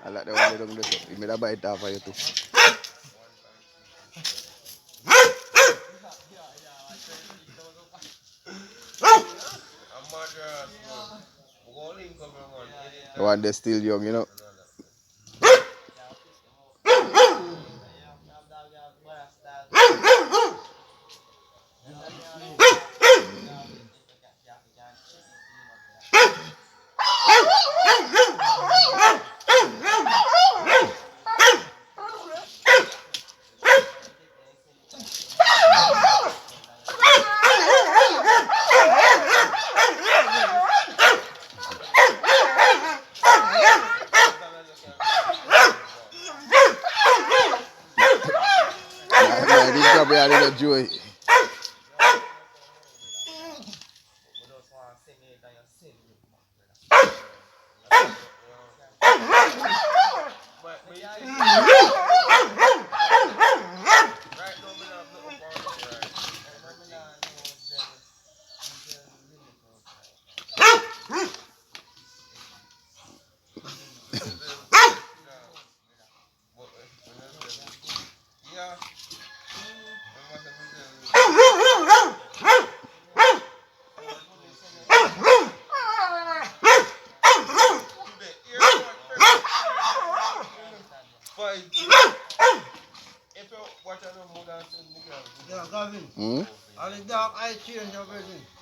I like the one they don't do so. You made a bite off of you too. The one they're still young, you know. I didn't come here, I didn't enjoy it.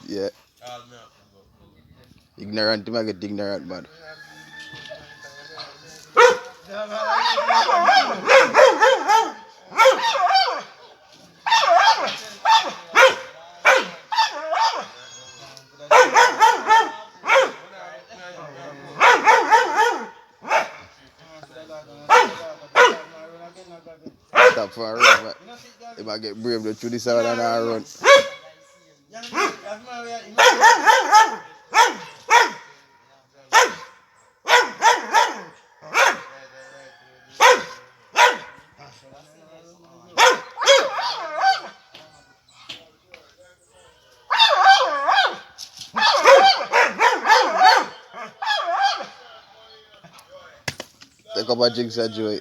Yeah. Ignorant, I get ignorant, man. Stop for a run, but if I get brave, through this side and I run. Take up a jinx and joy.